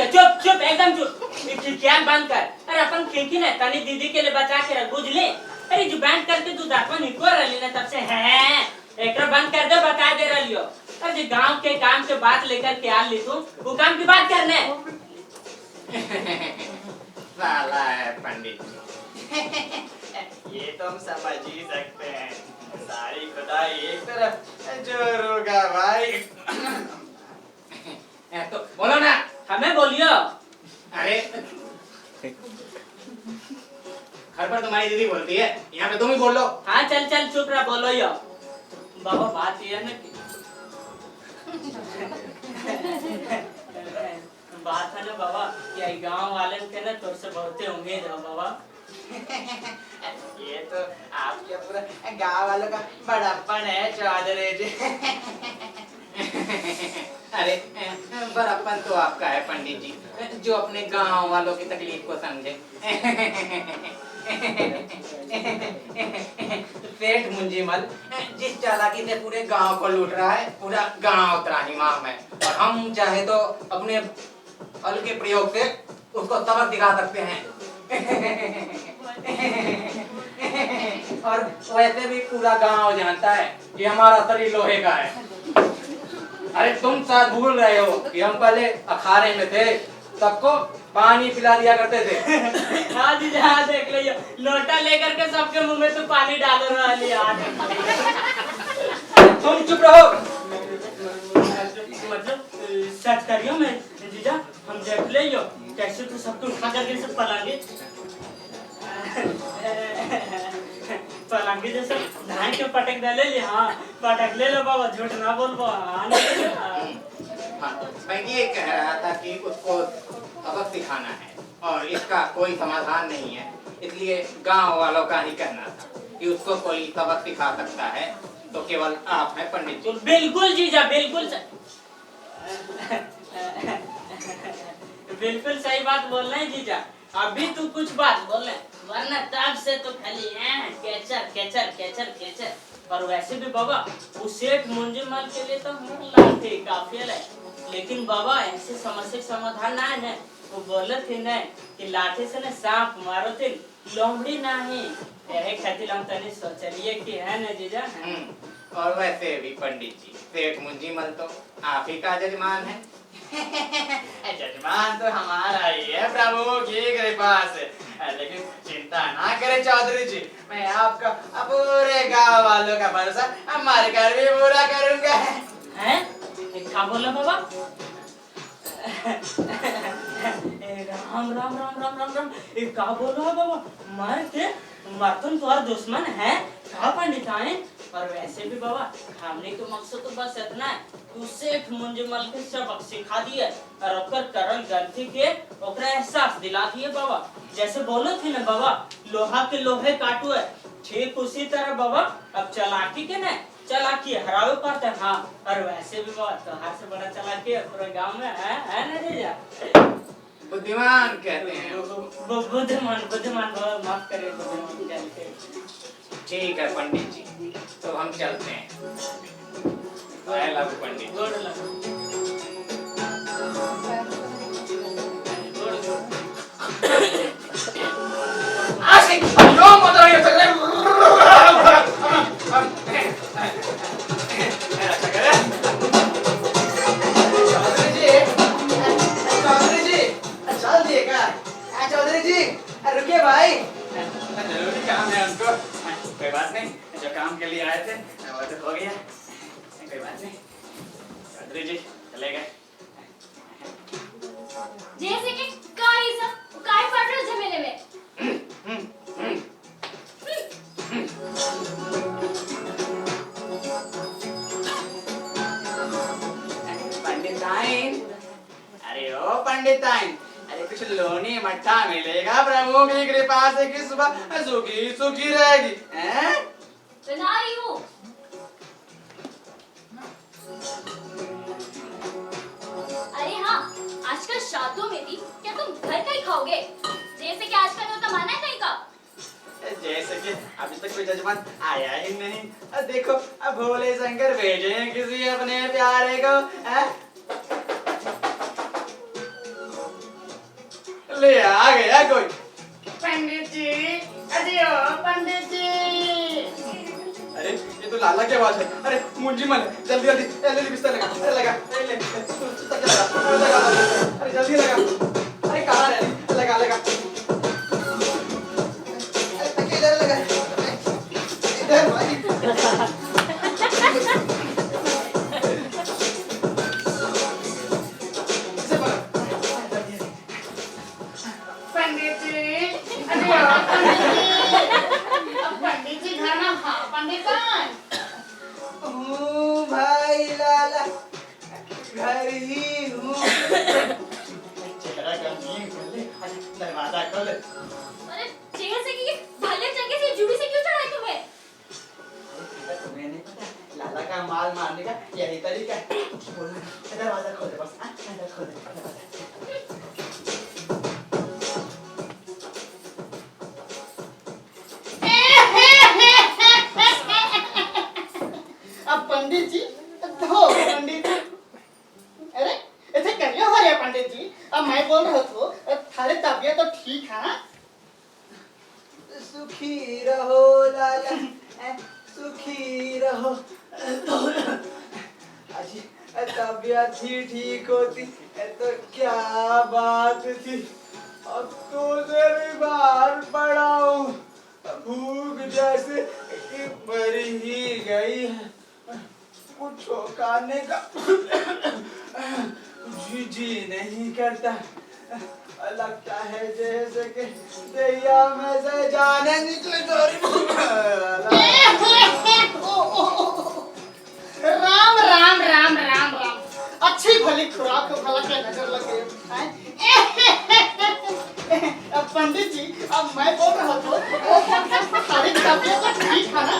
चुप चुप एकदम चुप। खिड़कियां बंद कर। अरे अपन खिड़की ना तनी दीदी के लिए बचा के रख बुझले। अरे जो बैंड करके तू दापन निको रही ना तब से है एकरा बंद कर दे बता दे रहियो। अरे गांव के काम के बात लेकर के आ ली तू वो काम की बात करने साला है पंडित ये तो हम समझ ही सकते हैं। सारी खुदाई एक तरफ जोर होगा भाई। तो बोलो ना। हमें बोलियो। अरे घर पर तुम्हारी दीदी बोलती है यहाँ पे तुम ही बोल लो। हाँ चल चल चुप रहा बोलो यो। बाबा बात ये है ना कि बात है ना बाबा कि गांव वाले के ना तोर से बहुत उम्मीद है बाबा। ये तो आपके पूरा गांव वालों का बड़प्पन है चौधरी जी। अरे बड़प्पन तो आपका है पंडित जी जो अपने गांव वालों की तकलीफ को समझे। सेठ मुंजीमल जिस चालाकी से पूरे गांव को लूट रहा है पूरा गांव त्राहिमाम है और हम चाहे तो अपने बल के प्रयोग से उसको सबक दिखा सकते हैं। और वैसे भी पूरा गांव जानता है कि हमारा शरीर लोहे का है। अरे तुम शायद भूल रहे हो कि हम पहले अखाड़े में थे सबको पानी पिला दिया करते थे। हाँ जी हाँ देख लियो लोटा लेकर के सबके मुंह में तो पानी डाल रहा है। तुम चुप रहो। मतलब सच करियो मैं जीजा हम देख लियो कैसे तो सबको उठा करके सब पलंगी जैसे धान के पटक डाले ले। हाँ पटक ले लो बाबा झूठ ना बोल मैं ये कह रहा था कि उसको सबक सिखाना है और इसका कोई समाधान नहीं है इसलिए गांव वालों का ही कहना था कि उसको कोई सबक सिखा सकता है तो केवल आप हैं पंडित जी। बिल्कुल जीजा बिल्कुल बिल्कुल सही बात बोल रहे हैं जीजा। अभी तू कुछ बात बोल रहे वरना तब से तो खाली केचर केचर केचर केचर। पर वैसे भी बाबा उस सेठ मुंजीमल के लिए तो लाते काफी है लेकिन बाबा ऐसे समस्या समाधान ना है। वो बोले थे ना कि लाठे से ना सांप मारो थे लोमड़ी नहीं यही खातिर हम तनी सोचलिए कि है ना जीजा। और वैसे भी पंडित जी सेठ मुंजीमल तो आप ही का जजमान है। जजमान तो हमारा ही है प्रभु की कृपा से। लेकिन चिंता ना करें चौधरी जी मैं आपका पूरे गांव वालों का भरोसा हमारे घर भी पूरा करूंगा। हैं क्या बोला बाबा? राम राम राम राम राम राम क्या बोल रहा बाबा? मर के मर्तन तुम्हारा दुश्मन है क्या पंडित आए? और वैसे भी बाबा हमने तो मकसद तो बस इतना है तू सेठ मुंजीमल के सबक सिखा दिए और ओकर करल गलती के ओकरा एहसास दिला दिए बाबा। जैसे बोलो थे ना बाबा लोहा के लोहे काटू है ठीक उसी तरह बाबा अब चालाकी के ना चालाकी हरावे पड़ता है। हाँ और वैसे भी बाबा तोहार से बड़ा चालाकी है पूरे गांव में है ना जीजा? बुद्धिमान कहते हैं। बुद्धिमान बुद्धिमान माफ करिए बुद्धिमान कहते हैं। ठीक है पंडित जी तो हम चलते हैं। पंडित चौधरी जी रुकिए भाई जरूरी काम है उनको। कोई बात नहीं जो काम के लिए आए थे वो तो हो गया कोई बात नहीं। चौधरी जी चले गए जैसे कि काई सब काई पड़ रहे झमेले में। पंडिताइन अरे ओ पंडिताइन अरे कुछ लोनी मट्ठा मिलेगा प्रभु की कृपा से कि सुबह सुखी सुखी रहेगी हैं? बना रही हूँ। अरे हाँ आजकल शादियों में भी क्या तुम घर का ही खाओगे? जैसे कि आजकल कमाना है कहीं का। जैसे कि अभी तक कोई जजमान आया ही नहीं। देखो अब भोले शंकर भेजे हैं किसी अपने प्यारे को। ले आ गया कोई। पंडित जी, अरे ओ पंडित जी। अरे ये तो लाला की आवाज है। अरे मुंजी मन है, जल्दी जल्दी ले बिस्तर लगा। अरे लगा, ले लगा। अरे जल्दी लगा। अरे कहाँ है? लगा लगा। अरे तकिया इधर लगा। इधर भाई। इसे पकड़। पंडित जी, अरे ओ पंडित जी। अब पंडित जी घर ना। हाँ पंडितान। हूँ भाई लाला, घर ही हूँ। चेहरा गंभीर कर ले, दरवाजा खोल। अरे जेल से की भाले चंगे से जुड़ी से क्यों चढ़ाई तुम्हें? तुम्हें नहीं पता लाला का माल मारने का यही तरीका है। बोल दरवाजा खोल दे बस। दरवाजा खोल दे। अब पंडित जी तो पंडित जी, अरे ऐसे करिए हो रहे पंडित जी। अब मैं बोल रहा था थारे तबीयत तो ठीक है? सुखी रहो लाला, सुखी रहो। अजी तबीयत ही ठीक होती तो क्या बात थी। अब तो भी बाहर पड़ा हूँ, भूख जैसे कि मर ही गई है। कुछ खाने का जी नहीं करता। लगता है जैसे कि दैया में से जाने निकले। राम राम राम राम राम। अच्छी भली खुराक भला के नजर लगे हैं। अब पंडित जी अब मैं बोल रहा था सारी तबीयत तो ठीक है ना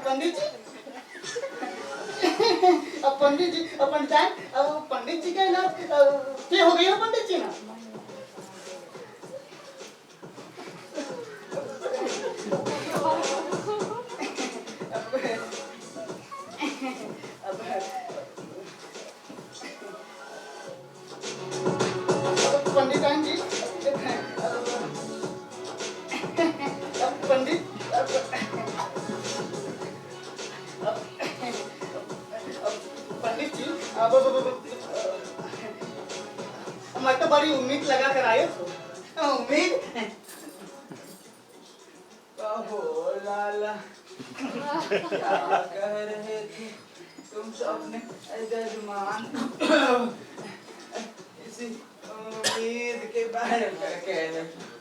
पंडित जी? अब पंडित जी अब पंडित जी का इलाज क्या हो गई है पंडित जी ना? पंडितान जी पंडित पंडित जी मैं तो बड़ी उम्मीद लगा कर आए थे। उम्मीद? कहो लाला, क्या कह रहे थे तुम अपने जजमान? इसी उम्मीद के बारे में कह रहे थे।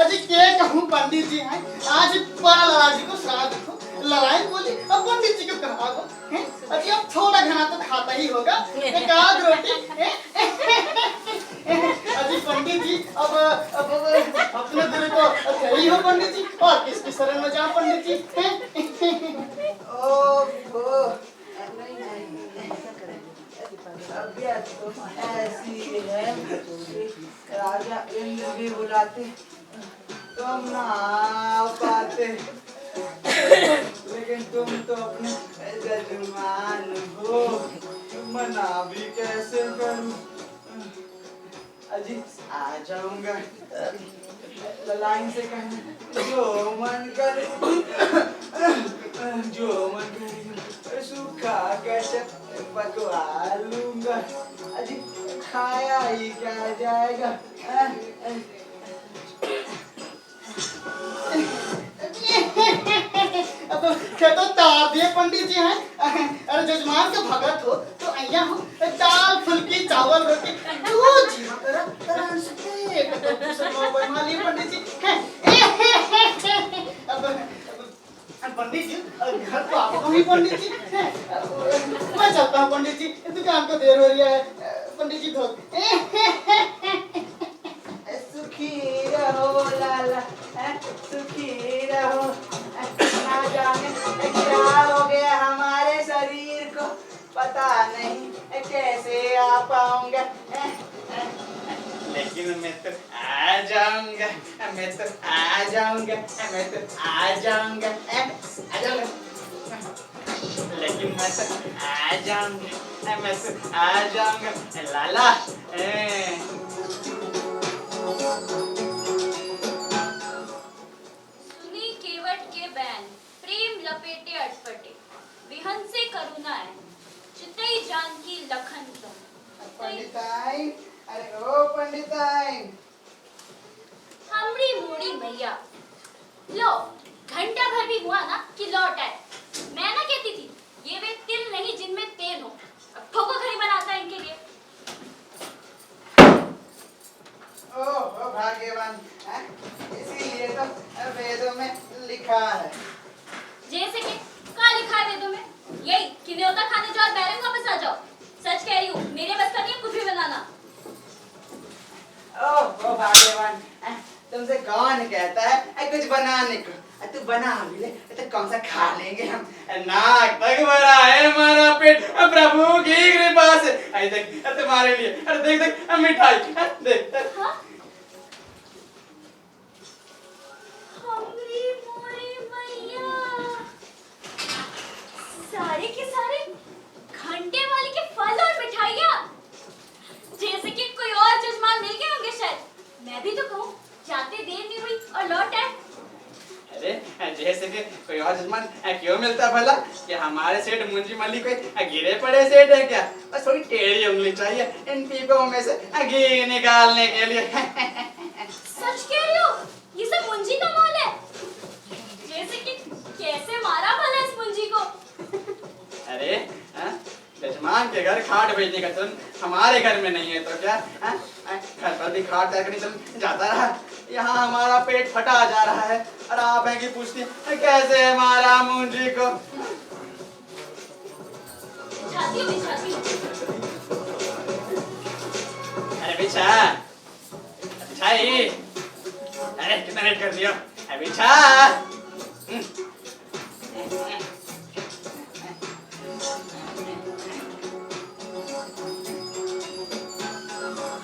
अजी क्या कहूँ पंडित जी हैं आज बड़ा लाला जी को श्राद्ध को लड़ाई बोली। अब पंडित जी को कहा को हैं अजी अब थोड़ा घना तो खाता ही होगा, एक आध रोटी। अजी पंडित जी अब अपने दिल को सही हो पंडित जी, और किसकी शरण में जाओ पंडित जी हैं? ओहो, तबीयत तो ऐसी है राजा इंद्र भी बुलाते तुम ना आ पाते, लेकिन तुम तो अपने जजमान हो, मना भी कैसे करूं? अजी आ जाऊंगा, लाइन से कहना जो मन करे, जो मन करे सूखा गजब पकवा लूंगा। अजी खाया ही क्या जाएगा? अब तो तार दिए पंडित जी हैं। अरे जजमान के भगत हो तो आया हो दाल फुल्की चावल रोटी जो जी तेरा तरह से बनवा लिए पंडित जी हैं। अब पंडित जी घर तो आपको ही पंडित जी हैं। मैं चलता हूँ पंडित जी, दुकान को देर हो रही है। पंडित जी धो सुखी रहो लाला, सुखी रहो। ना जाने क्या हो गया हमारे शरीर को, पता नहीं कैसे पाऊंगा, लेकिन मैं तो आ जाऊंगा, मैं तो आ जाऊंगा, मैं तो आ जाऊंगा, आ जाऊंगा, लेकिन मैं तो आ जाऊंगा, मैं तो आ जाऊंगा लाला। सुनी केवट के बैन, प्रेम लपेटे अटपटे, विहंसे करुणा है, चितई जानकी लखन तुम। पंडिताई, अरे ओ पंडिताई, हमरी मोड़ी मैया, लो घंटा भर भी हुआ ना कि लौट आए। मैं ना कहती थी ये वे तिल नहीं जिनमें तेल हो, अब ठोको खरी बनाता है इनके लिए। ओ भाग्यवान, इसीलिए तो वेदों में लिखा है। जैसे कि कहाँ लिखा है वेदों में? यही कि न्योता खाने जाओ और बैरंग वापस आ जाओ। सच कह रही हूँ, मेरे बस का नहीं है कुछ भी बनाना। ओ भाग्यवान, तुमसे कौन कहता है कुछ बनाने को? तू बना भी ले तो कौन सा खा लेंगे हम। नाक तक भरा है हमारा पेट प्रभु की कृपा से। आई देख तुम्हारे लिए, अरे देख देख मिठाई, देख। हाँ? हमरी मोरी मैया, सारे के सारे घंटे वाले के फल और मिठाइयाँ, जैसे कि कोई और जजमान मिल गए होंगे शायद। मैं भी तो कहूँ जाते देर नहीं हुई और लौट आए। अरे जैसे कि कोई और जजमान क्यों मिलता भला? कि हमारे सेठ मुंजी मल्ली कोई गिरे पड़े सेठ है क्या? बस थोड़ी टेढ़ी उंगली चाहिए इन पीपों में से घी निकालने के लिए। सच कह रही हो? ये सब मुंजी का माल है? जैसे कि कैसे मारा भला इस मुंजी को? अरे जजमान के घर खाट भेजने का चलन हमारे घर में नहीं है तो क्या? घर पर भी खाट तैयार करने चलन जाता रहा, यहाँ हमारा पेट फटा जा रहा है और आप है कि पूछती कैसे मारा मुंजी को? बिछाती हूँ। अरे बिछा, बिछाई, अरे कितना लेट कर दिया? बिछा।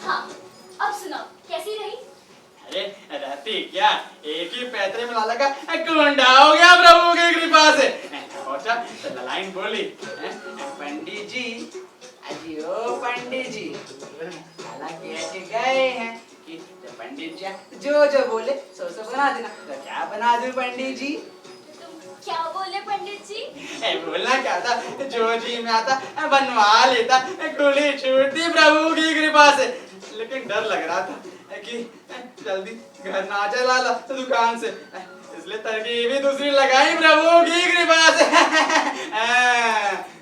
हाँ, अब सुनाओ कैसी रही? अरे रहती क्या, एक ही पैतरे में लाला का गुंडा हो गया प्रभु की कृपा से। पहुंचा तो ललाइन बोली, पंडित जी, अजी ओ पंडित जी, लाला कह के गए हैं कि पंडित जी जो बोले सो बना देना। तो क्या बना दूं पंडित जी? तुम क्या बोले पंडित जी? बोलना क्या था, जो जी में आता बनवा लेता, खुली छूटती प्रभु की कृपा से। लेकिन डर लग रहा था कि जल्दी घर ना चला ला दुकान से, इसलिए तरकीब भी दूसरी लगाई प्रभु की कृपा से।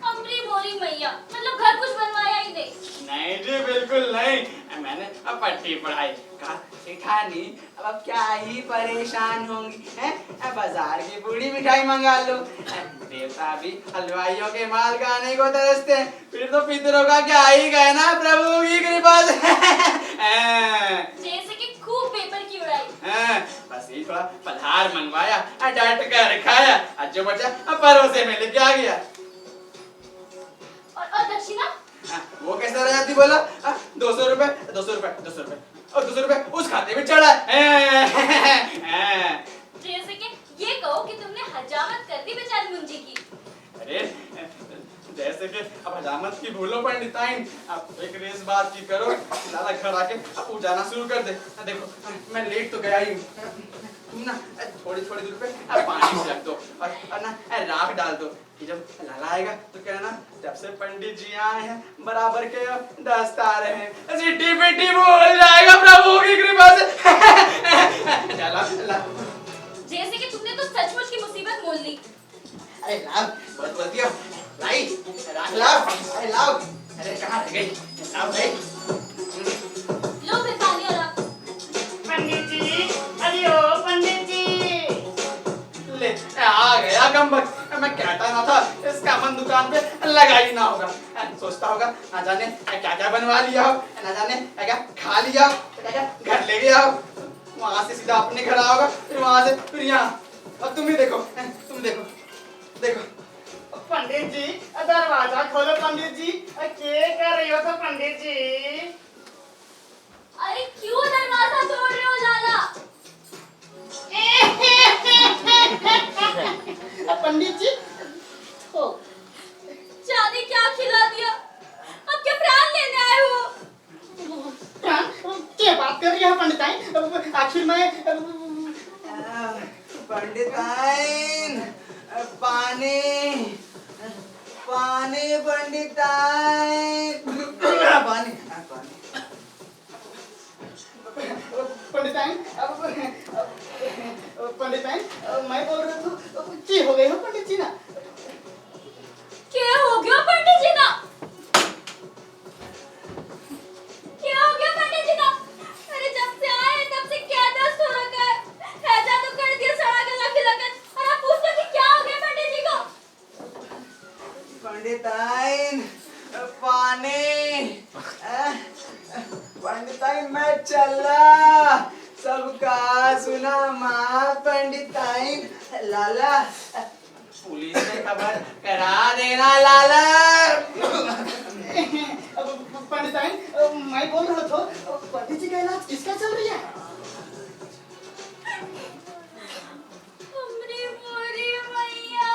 अमरी मोरी मैया, मतलब घर कुछ बनवाया ही नहीं? नहीं जी बिल्कुल नहीं, मैंने अब पट्टी पढ़ाई, कहा सेठानी अब क्या ही परेशान होंगी हैं, बाजार की बूढ़ी मिठाई मंगा लो। देवता भी हलवाइयों के माल खाने को तरसते हैं, फिर तो पितरों का क्या ही कहना प्रभु की कृपा से। जैसे कि खूब पेपर की उड़ाई। बस ये थोड़ा पलहार मंगवाया, डट कर खाया, जो बचा परोसे में लेके आ गया। और दक्षिणा? वो कैसे रह जाती बोला? 200 रुपए, 200 रुपए, 200 रुपए और 200 रुपए उस खाते में चढ़ा। जैसे कि ये कहो कि तुमने हजामत कर दी बेचारी मुंजी की। अरे जैसे कि अब हजामत की भूलो पंडिताइन, अब एक रेस बात की करो, लाला घर आके अब उजाना शुरू कर दे। देखो मैं लेट तो गया ही हूँ, तुम ना थोड़ी थोड़ी दूर पे पानी से रख दो और ना राख डाल दो कि जब लाला आएगा तो कहना जब से पंडित जी आए हैं बराबर के दस्तार हैं, सिटी पिटी बोल जाएगा प्रभु की कृपा से। जैसे कि तुमने तो सचमुच की मुसीबत मोल ली। अरे लाओ, बहुत बोल दिया, लाई, राख लाओ, अरे लाओ, अरे कहाँ रह गई, लाओ भाई। लो फिर पानी और आप। पंडित जी, अरे ओ पंडित जी। ले आ गया गंबक, मैं कहता ना था इसका मन दुकान पे लगा ही ना होगा, सोचता होगा ना जाने क्या क्या बनवा लिया हो, ना जाने क्या खा लिया हो, क्या घर ले गया हो, वहां से सीधा अपने घर आओगा, फिर वहां से फिर यहाँ। अब तुम ही देखो, तुम देखो, देखो पंडित जी दरवाजा खोलो पंडित जी क्या कर रही हो तो पंडित जी अरे क्यों दरवाजा तोड़ रहे हो लाला? पंडित जी हो जाने क्या खिला दिया, अब क्या प्राण लेने आए हो? प्राण क्या बात कर रही है पंडिताइन? आखिर मैं पंडिताइन पानी पानी पंडिताइन पानी पंडिताइन पंडिताइन मैं बोल रहा हूँ की हो गई हो पंडित जी ना? क्या हो गया पंडित जी ना? क्या हो गया पंडित जी ना? अरे जब से आए तब से क्या दस्त हो रखा है, हैजा तो कर दिया सड़ा गला खिलाकर, और आप पूछते हो कि क्या हो गया पंडित जी को? पंडिताइन पानी पंडिताइन मैं चला सबका सुना माँ पंडिताइन लाला पुलिस में खबर करा देना लाला पंडिताइन मैं बोल रहा था पंडित जी का इलाज किसका चल रही है? हमरी मोरी मैया,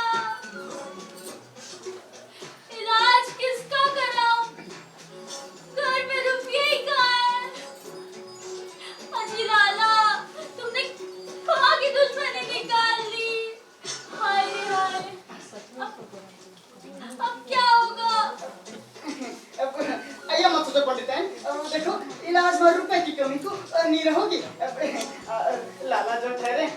इलाज किसका कराऊं? घर में रुपये ही कहाँ है? अजी लाला, तुमने कहाँ की दुश्मनी निकाल ली? हाय रे हाय, अब क्या होगा? आइए मत सोचो पंडिताइन देखो इलाज में रुपए की कमी तो नहीं रहोगी। लाला जो ठहरे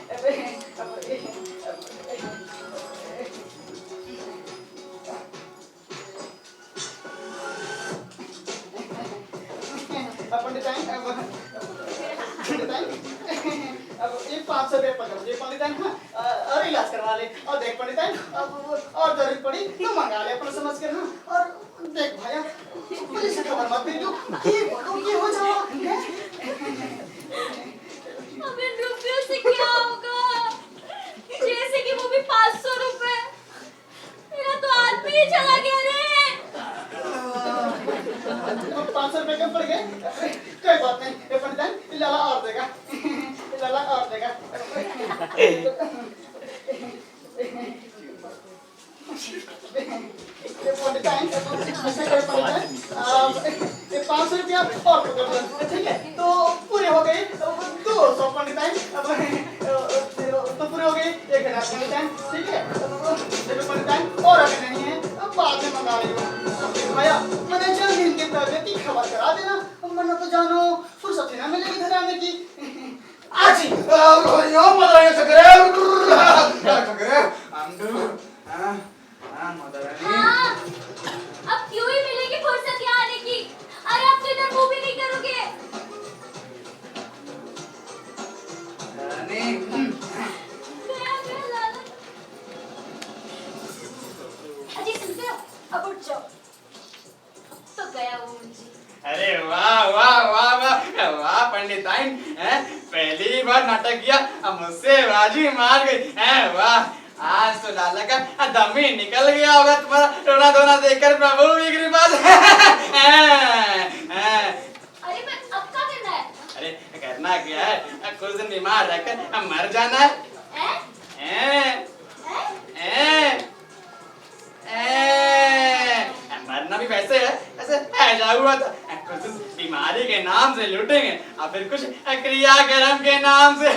पंडिताइन अब ये 500 रुपये पकड़ ये पंडिताइन हाँ और इलाज करवा ले और देख पंडिताइन अब और जरूरत पड़ी तो मंगा ले अपना समझ कर हाँ और देख भैया पुलिस से खबर मत भेजो ये हो जाओ अब इन रुपयों से क्या होगा? जैसे कि वो भी 500 रुपए, मेरा तो आदमी ही चला गया रे। 500 रुपये कम पड़ गए कोई बात नहीं ये पंडिताइन लाला और देगा लाला और देगा ये पंडिताइन ऐसा करे पंडिताइन ये 500 रुपया और पकड़ लो ठीक है तो पूरे हो गए 200 पंडिताइन तो पूरे हो गए 1000 पंडिताइन ठीक है देखो पंडिताइन और अगर नहीं है तो बाद में मंगा लेंगे भैया मैंने जल्द इनकी तबीयत की खबर करा देना वरना तो जानो फुर्सत ही ना मिलेगी घर आने की आजी यो मदर से करे हाँ, अब क्यों ही मिलेगी फुर्सत यहाँ आने की? अरे अब तो इधर मुंह भी नहीं करोगे। गया गया लाला। अजी सुनते हो? अब उठ जाओ। तो गया वो मुंजी। अरे वाह वाह वाह वाह वाह पंडिताइन पहली बार नाटक किया अब मुझसे बाजी मार गई वाह आज तो लाला का दम ही निकल गया होगा तुम्हारा रोना धोना देखकर प्रभु की कृपा से अरे मैं अब क्या करना है? अरे करना क्या है कुछ दिन बीमार रहकर मर जाना है हैं? मरना भी वैसे है ऐसे ऐसा हुआ था कुछ दिन बीमारी के नाम से लूटेंगे और फिर कुछ क्रियाक्रम के नाम से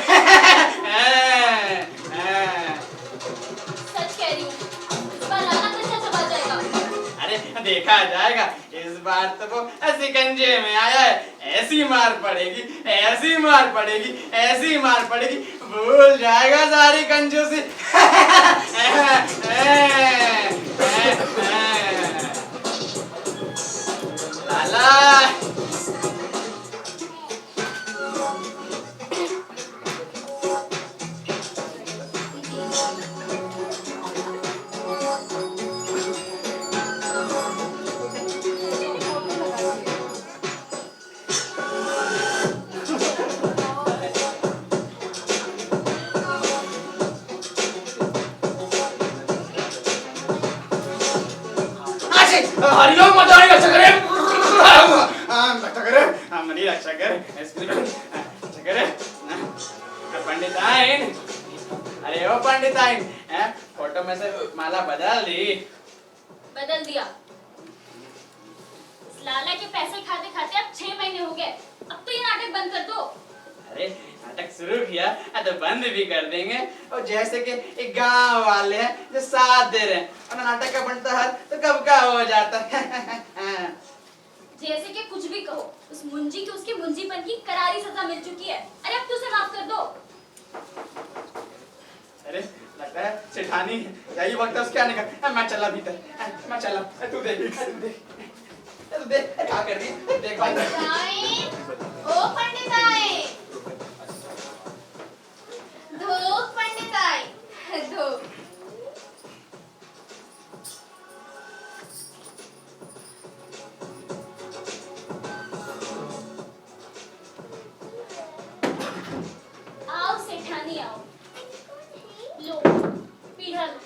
सच कह रही हूँ, इस बार लाला कैसे चबा जाएगा? अरे देखा जाएगा इस बार तो वो शिकंजे में आया है ऐसी मार पड़ेगी ऐसी मार पड़ेगी ऐसी मार पड़ेगी भूल जाएगा सारी कंजूसी लाला नहीं हरिओम मत आएगा चकरे चकरे मनी रक्षा कर चकरे पंडित आइन अरे ओ पंडित आइन फोटो में से माला बदल दी बदल दिया। इस लाला के पैसे खाते खाते अब 6 महीने हो गए, अब तो ये नाटक बंद कर दो। अरे नाटक शुरू किया तो बंद भी कर देंगे। और जैसे कि एक गांव वाले हैं जो साथ दे रहे हैं और नाटक का बनता है तो कब का हो जाता है। जैसे कि कुछ भी कहो, उस मुंजी की उसके मुंजीपन की करारी सजा मिल चुकी है। अरे अब तो उसे माफ कर दो। अरे लगता है सेठानी यही वक्त है उसके आने का। मैं चला भीतर, मैं चला। तू देख तू देख क्या कर रही है देख भाई। ओ पंडिताई, धो पंडिताई धो। आओ सेठानी आओ, लो पीढ़ा लो।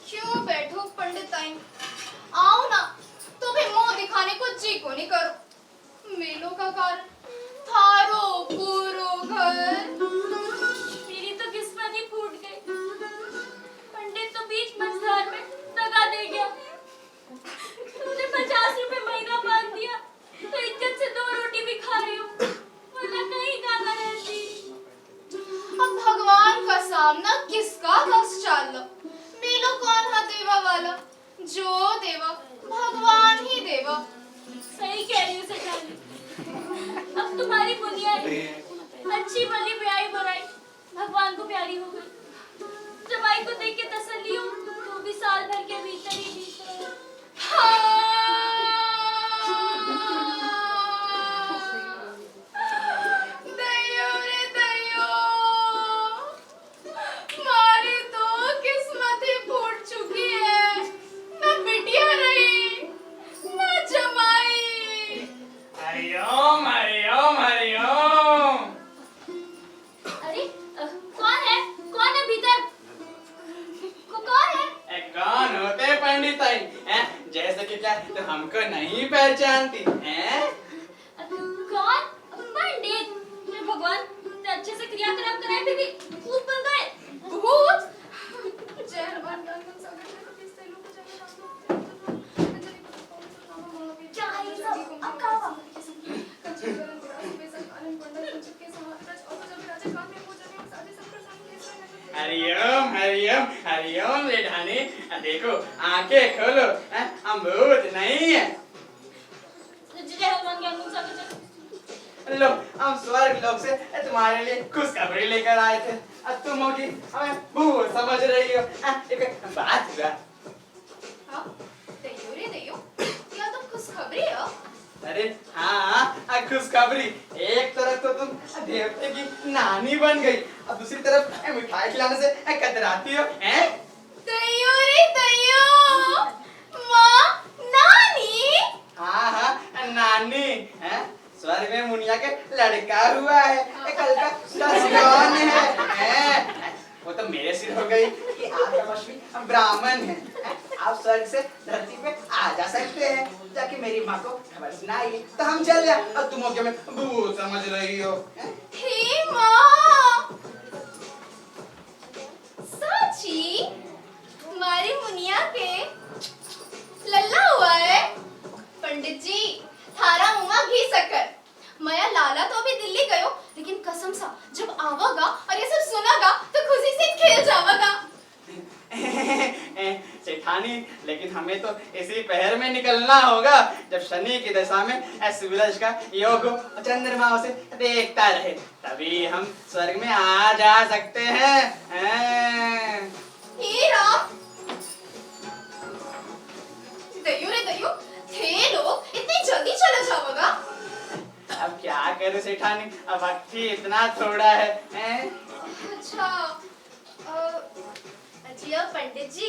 क्यों बैठो पंडिताइन, आओ ना। तो भी मुंह दिखाने को जी को नहीं करो। मेलों का कारण थारो पूरो घर। मेरी तो किस्मत ही फूट गई। पंडित तो बीच मझधार में दगा दे गया। तूने 50 रुपए महीना मांग दिया तो इज्जत से 2 रोटी भी खा रही हूँ, वरना कहीं गाना रहती। अब भगवान का सामना किसका कस चाल लो। मेलो कौन है देवा वाला, जो देवा भगवान ही देवा। सही कह रही हूँ सेठानी। अब तुम्हारी बुनियादी अच्छी भली ब्याई बुराई भगवान को प्यारी हो गई। जमाई को देख के तसल्ली हो तो भी साल भर के भीतर ही बीत रहे। दयो रे दयो, मारी तो किस्मत ही फूट चुकी है। ना बिटिया रही ना जमाई। हरिओम हरिओम हरिओम। अरे कौन है भीतर? कौन है? कौन होते पंडित आई हैं? जैसे कि क्या तो हमको नहीं पहचानती हैं? कौन? पंडित। हे भगवान, इतने अच्छे से क्रियाक्रम कराए फिर भी भूत बन गए। भूत? जय हनुमान ज्ञान सागर में किससे लोग क्या है ये सब? अब क्या हुआ? हरिओम हरिओम हरिओम लेठानी देखो आंखें खोलो हम भूत नहीं है। जय हनुमान ज्ञान सागर। लो हम स्वर्ग लोक से तुम्हारे लिए खुशखबरी लेकर आए थे। अब तुम होगी हमें भूत समझ रही हो। एक बात हुआ। हाँ, दयो रे दयो, क्या तुम खुशखबरी हो? अरे हाँ खुशखबरी। एक तरफ तो तुम देवते की नानी बन गई और दूसरी तरफ मिठाई खिलाने से कतराती हो हैं? दयो रे दयो, माँ नानी। हाँ नानी हैं? स्वर्ग में मुनिया के लड़का हुआ है। कल का कौन है? वो तो मेरे सिर हो गई कि आप तपस्वी ब्राह्मण हैं। आप स्वर्ग से धरती पे आ जा सकते हैं ताकि मेरी माँ को खबर सुनाइए तो हम चल जाए। और तुम होके मैं भूत समझ रही हो। हे माँ, साची हमारी मुनिया के लल्ला हुआ है। पंडित जी थारा मुआ घी शक्कर। मया लाला तो अभी दिल्ली गयो, लेकिन कसम सा जब आवागा और ये सब सुनागा तो खुशी से खेल जावागा। सेठानी लेकिन हमें तो इसी पहर में निकलना होगा जब शनि की दशा में सूरज का योग चंद्रमा उसे देखता रहे, तभी हम स्वर्ग में आ जा सकते हैं। हे राम, दयो रे दयो, थे लोग इतनी जल्दी चला जावागा। अब क्या करूं सेठानी, अब वक्त ही इतना थोड़ा है। अच्छा अजिया पंडित जी,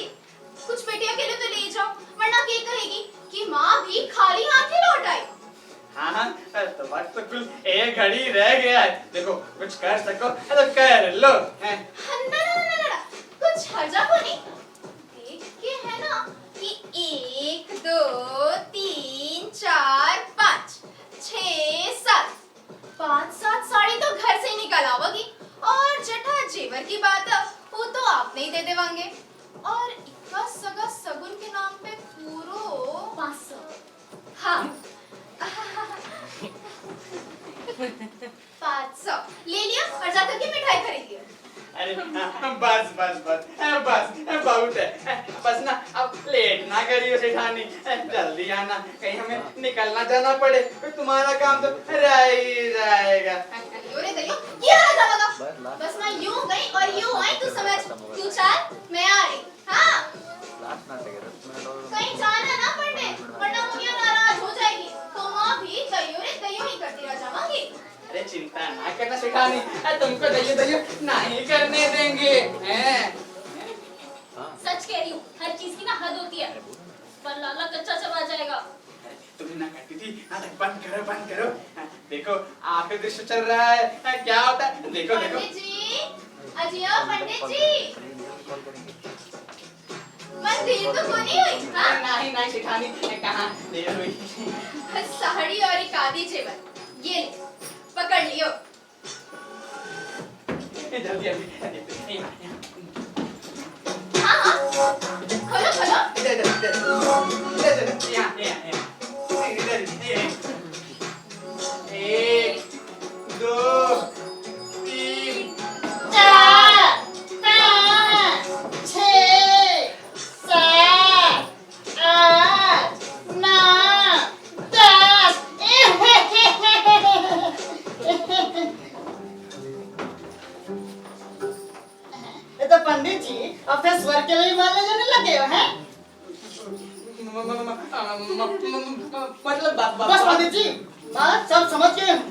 कुछ बेटिया के लिए तो ले जाओ, वरना क्या कहेगी कि माँ भी खाली हाथ ही लौट आई। हाँ तो वक्त तो कुल एक घड़ी रह गया है। देखो कुछ कर सको तो कर लो। ना, कुछ हर्जा को नहीं। देख के है ना कि बात है वो तो आप नहीं दे देवांगे। और इक्का सगा सगुन के नाम पे पूरो 500। हाँ 500 ले लिया और जाकर के मिठाई खरीदिए। अरे बस बस बस बस बहुत है। बस ना अब लेट ना करियो सेठानी, जल्दी आना, कहीं हमें निकलना जाना पड़े, फिर तुम्हारा काम तो रह ही जाएगा। अरे दयो ये रहा जाएगा। बस मैं यूं गई और यूं आई, तू समझ, तू चल मैं आ रही। हाँ कहीं जाना ना पड़े वरना मुनिया नाराज हो जाएगी, तो माँ भी दयो ही करती रह जावांगी। अरे चिंता ना करना सेठानी, तुमको दइयो दइयो नहीं करने देंगे हैं। सच कह रही हूँ, हर चीज की ना हद होती है, पर लाला कच्चा चबा जाएगा। तुमने ना करती थी, बंद करो बंद करो। देखो आखिरी दृश्य चल रहा है, क्या होता है देखो देखो। पंडित जी, अजियो पंडित जी, मंदिर तो कोनी हुई। हाँ नहीं नहीं सेठानी, कहाँ देर हुई। साड़ी और एक आदि जेवर ये ले, पकड़ लियो। जल्दी जल्दी हाँ खोलो खोलो। इधर इधर इधर यहाँ यहाँ इधर इधर। 1 2 3 4 5 6 7 8 9 10। ये तो पंडित जी अब फिर स्वर्ग के लिए मारने जाने लगे हो हैं? मतलब बस पंडित जी, मैं सब समझ गए हूँ।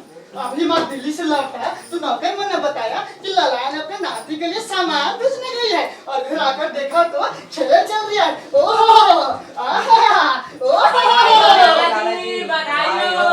अभी माँ दिल्ली से लौटा तो नौकर ने बताया कि ललायन अपने नाती के लिए सामान भेजने गई है, और घर आकर देखा तो खेल चल रही है। ओह आहा ओह बधाई हो बधाई हो।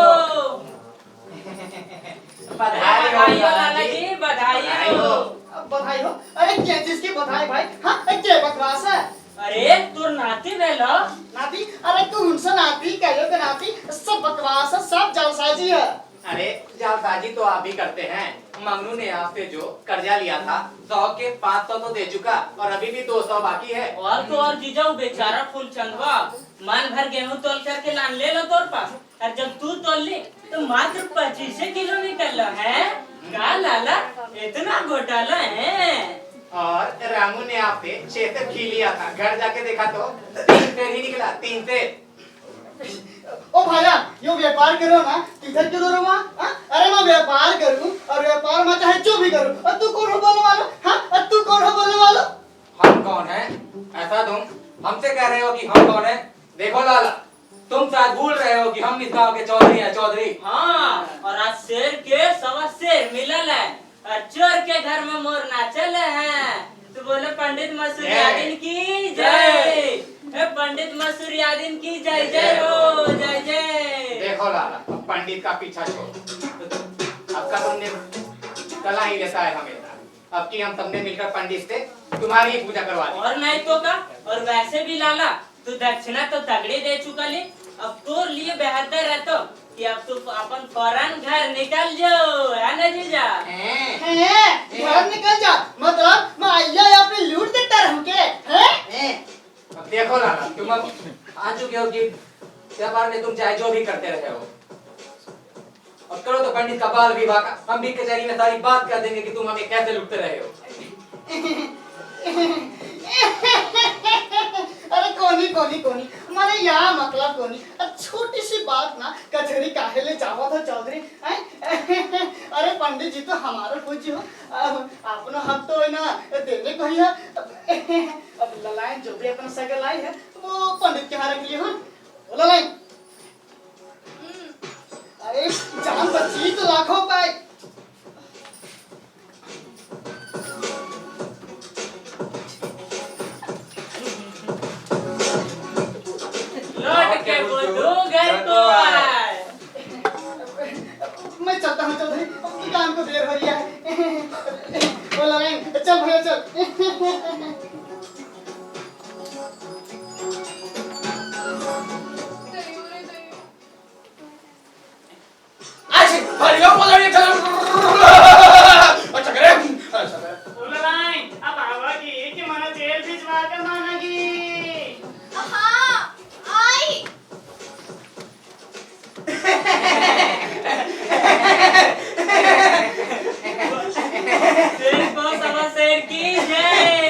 बधाई हो। अरे क्या चीज की बधाई भाई? हाँ क्या बकवास है? अरे तोर नाती बेलो नाती? अरे तू उनसे नाती कहो के नाती, सब बकवास है, सब जालसाजी है। अरे जालसाजी तो आप भी करते हैं। मंगनू ने आपसे जो कर्जा लिया था 100 के 500 तो दे चुका, और अभी भी 200 बाकी है। और तो और जीजा वो बेचारा फूलचंदवा मन भर गेहूं तोल करके लान ले लो तोर पास, और जब तू तोल ले तो मात्र 25 किलो निकल है। का लाला इतना घोटाला है? और रामू ने आपसे 6 से घी लिया था, घर जाके देखा तो 3 से ही निकला, 3 से। ओ भैया यो व्यापार करो ना, किधर क्यों रो वहाँ? अरे मैं व्यापार करूँ और व्यापार में चाहे जो भी करूँ, और तू कौन हो बोलने वाला? हाँ और तू कौन हो बोलने वाला? हम कौन है? ऐसा तुम हमसे कह रहे हो कि हम कौन है? देखो लाला, तुम शायद भूल रहे हो कि हम इस गांव के चौधरी हैं, चौधरी। हाँ, और आज शेर के सवा शेर मिलल है, और चोर के घर में मोर नाचल है। तो बोले पंडित मसूरियादीन की जय, पंडित मसूरियादीन की जय जय हो, जय जय। देखो लाला, अब पंडित का पीछा छोड़, अब का तुमने कला ही रहता है हमेशा। अब की हम सबने मिलकर पंडित से तुम्हारी ही पूजा करवा दी। और नहीं तो का, और वैसे भी लाला तू दक्षिणा तो तगड़ी दे चुका ले, अब तोर लिए बेहतर है तो कि अब तू अपन फौरन घर निकल जाओ, है ना जीजा? घर निकल जा, मतलब मैं आइया अपने लूट देता रहूं के? हैं? अब देखो लाला, तुम अब आ चुके हो कि व्यापार में तुम चाहे जो भी करते रहे हो, और करो तो पंडित का बाल विवाह का, हम भी कचहरी में सारी बात कर देंगे कि तुम हमें कैसे लुटते रहे हो। अरे कोनी कोनी कोनी माने यहाँ मतलब कोनी, छोटी सी बात ना कचहरी काहे ले जावा था चौधरी? अरे पंडित जी तो हमारा पूछी हो, अपना हक तो है ना देने को ही है। अब ललायन जो भी अपना सगल आई है वो पंडित के यहाँ रख लिए हो। ललायन अरे जान बची तो लाखों पाए। लौट के बुद्धू घर को आए। मैं चलता हूँ चौधरी, काम को देर हो रही है। वो ललायन चल भैया चल। हरिओम बोलो ये चलो। अच्छा करे। ललायन जय